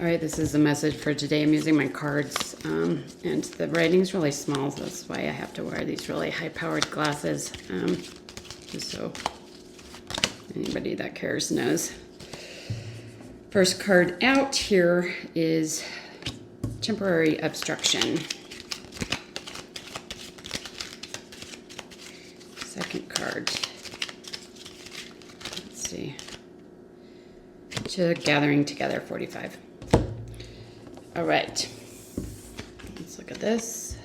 All right, this is the message for today. I'm using my cards, and the writing's really small, so that's why I have to wear these really high-powered glasses, just so anybody that cares knows. First card out here is temporary obstruction. Second card. Let's see. To gathering together, 45. All right. Let's look at this.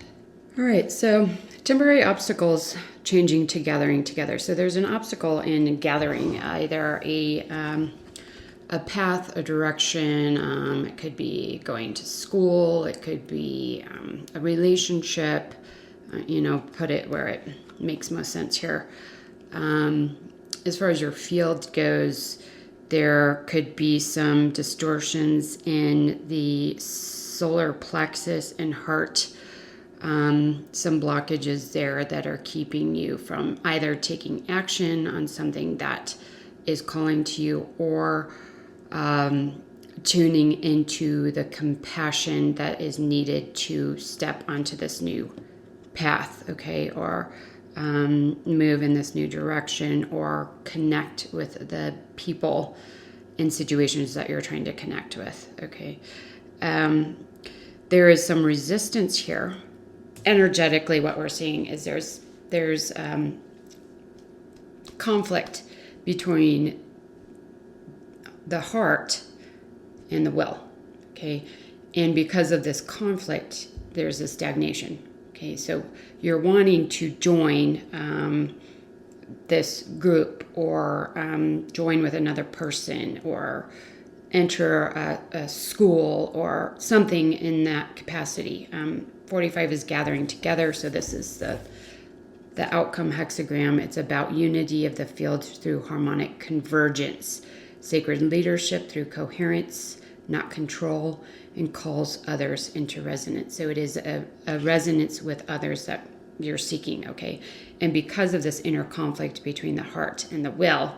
All right, so temporary obstacles changing to gathering together. So there's an obstacle in gathering, either a path, a direction. It could be going to school. It could be a relationship. Put it where it makes most sense here. As far as your field goes, there could be some distortions in the solar plexus and heart. Some blockages there that are keeping you from either taking action on something that is calling to you, or tuning into the compassion that is needed to step onto this new path, okay, or move in this new direction, or connect with the people in situations that you're trying to connect with, okay. There is some resistance here. Energetically, what we're seeing is there's conflict between the heart and the will, okay, and because of this conflict, there's a stagnation. Okay, so you're wanting to join this group, or join with another person, or enter a school or something in that capacity. 45 is gathering together, so this is the outcome hexagram. It's about unity of the field through harmonic convergence, sacred leadership through coherence, not control, and calls others into resonance. So it is a resonance with others that you're seeking, okay? And because of this inner conflict between the heart and the will,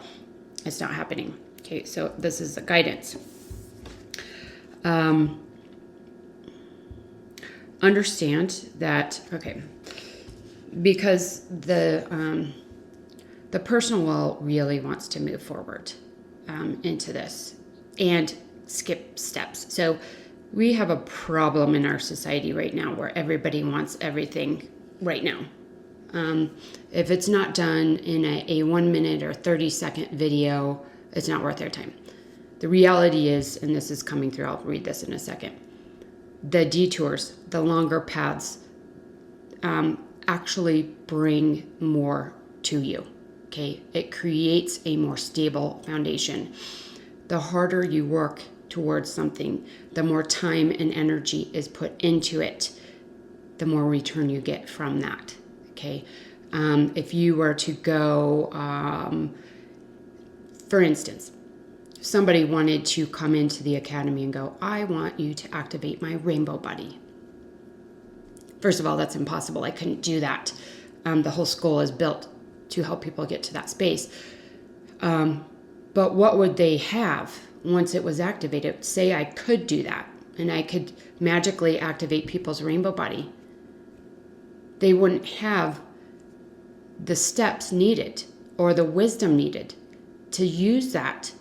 it's not happening, okay? So this is the guidance. Understand that, okay, because the personal will really wants to move forward into this and skip steps. So we have a problem in our society right now where everybody wants everything right now. If it's not done in a 1 minute or 30-second video, it's not worth their time. The reality is, and this is coming through, I'll read this in a second, the detours, the longer paths, actually bring more to you, okay? It creates a more stable foundation. The harder you work towards something, the more time and energy is put into it, the more return you get from that, okay? If you were to go, for instance, somebody wanted to come into the academy and go, I want you to activate my rainbow body. First of all, that's impossible. I couldn't do that. The whole school is built to help people get to that space. But what would they have once it was activated? Say I could do that and I could magically activate people's rainbow body. They wouldn't have the steps needed or the wisdom needed to use that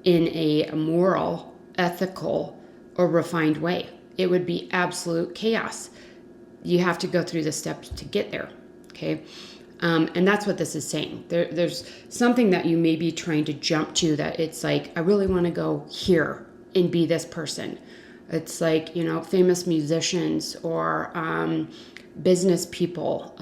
in a moral, ethical, or refined way. It would be absolute chaos. You have to go through the steps to get there, okay? And that's what this is saying. There's something that you may be trying to jump to that it's like, I really want to go here and be this person. It's like, famous musicians or business people.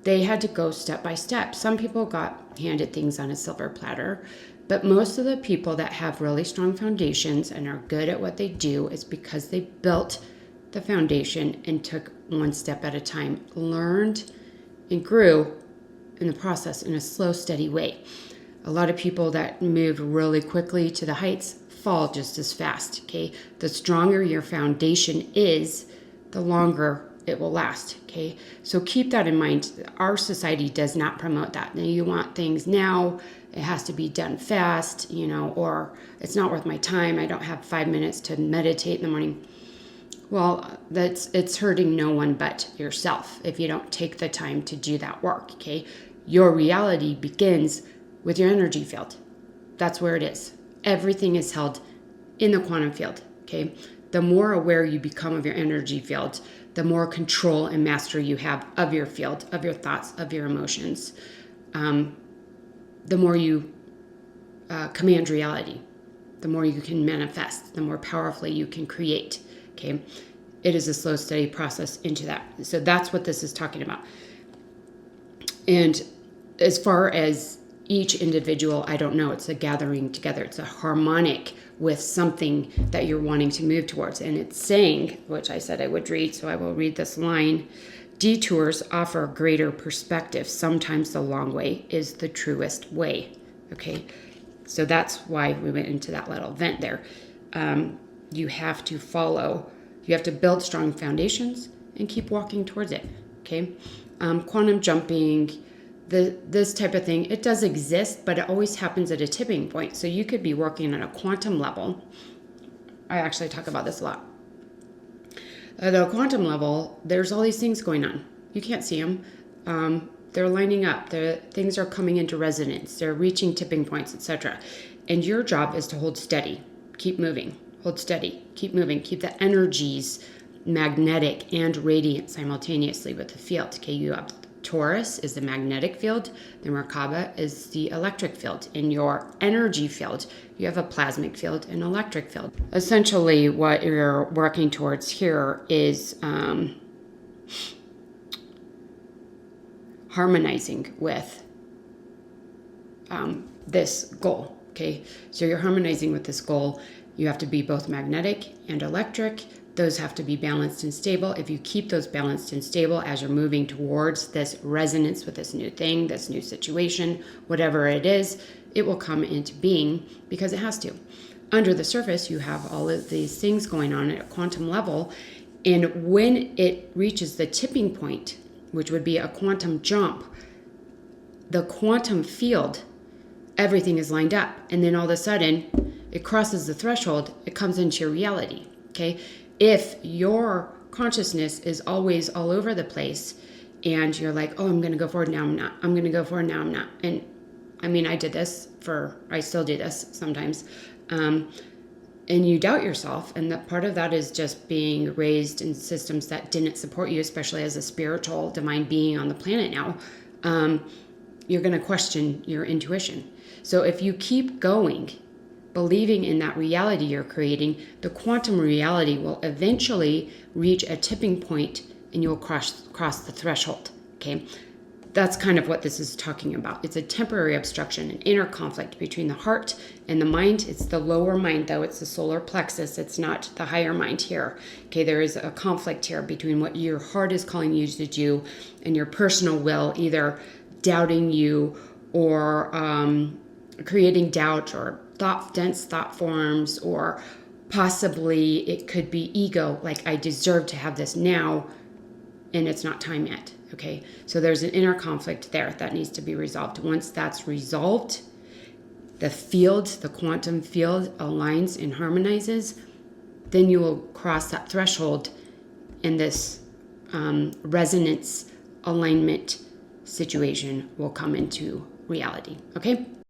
They had to go step by step. Some people got handed things on a silver platter, but most of the people that have really strong foundations and are good at what they do is because they built the foundation and took one step at a time, learned and grew in the process in a slow, steady way. A lot of people that move really quickly to the heights fall just as fast, okay? The stronger your foundation is, the longer it will last, okay? So keep that in mind. Our society does not promote that. Now, you want things now, it has to be done fast, or it's not worth my time. I don't have 5 minutes to meditate in the morning. Well, it's hurting no one but yourself if you don't take the time to do that work, okay? Your reality begins with your energy field. That's where it is. Everything is held in the quantum field, okay? The more aware you become of your energy field, the more control and mastery you have of your field, of your thoughts, of your emotions. The more you command reality, the more you can manifest, the more powerfully you can create, okay? It is a slow, steady process into that. So that's what this is talking about. And as far as each individual, I don't know, it's a gathering together. It's a harmonic with something that you're wanting to move towards. And it's saying, which I said I would read, so I will read this line. Detours offer greater perspective. Sometimes the long way is the truest way. Okay, so that's why we went into that little vent there. You have to build strong foundations and keep walking towards it. Okay, quantum jumping, this type of thing, it does exist, but it always happens at a tipping point. So you could be working at a quantum level. I actually talk about this a lot. At a quantum level, there's all these things going on. You can't see them. They're lining up. Things are coming into resonance. They're reaching tipping points, etc. And your job is to hold steady. Keep moving. Hold steady. Keep moving. Keep the energies magnetic and radiant simultaneously with the field. Okay, you have Taurus is the magnetic field. The Merkaba is the electric field. In your energy field, you have a plasmic field and electric field. Essentially, what you're working towards here is harmonizing with this goal. Okay, so you're harmonizing with this goal. You have to be both magnetic and electric. Those have to be balanced and stable. If you keep those balanced and stable as you're moving towards this resonance with this new thing, this new situation, whatever it is, it will come into being because it has to. Under the surface, you have all of these things going on at a quantum level. And when it reaches the tipping point, which would be a quantum jump, the quantum field, everything is lined up. And then all of a sudden, it crosses the threshold, it comes into your reality, okay? If your consciousness is always all over the place and you're like, oh, I'm going to go forward, now I'm not. I'm going to go forward, now I'm not. And I mean, I still do this sometimes. And you doubt yourself. And that part of that is just being raised in systems that didn't support you, especially as a spiritual divine being on the planet now. You're going to question your intuition. So if you keep going, believing in that reality you're creating, the quantum reality will eventually reach a tipping point and you'll cross the threshold, okay? That's kind of what this is talking about. It's a temporary obstruction, an inner conflict between the heart and the mind. It's the lower mind, though. It's the solar plexus. It's not the higher mind here, okay? There is a conflict here between what your heart is calling you to do and your personal will, either doubting you or creating doubt or dense thought forms, or possibly it could be ego, like I deserve to have this now and it's not time yet, okay? So there's an inner conflict there that needs to be resolved. Once that's resolved, the quantum field aligns and harmonizes, then you will cross that threshold and this resonance alignment situation will come into reality, okay?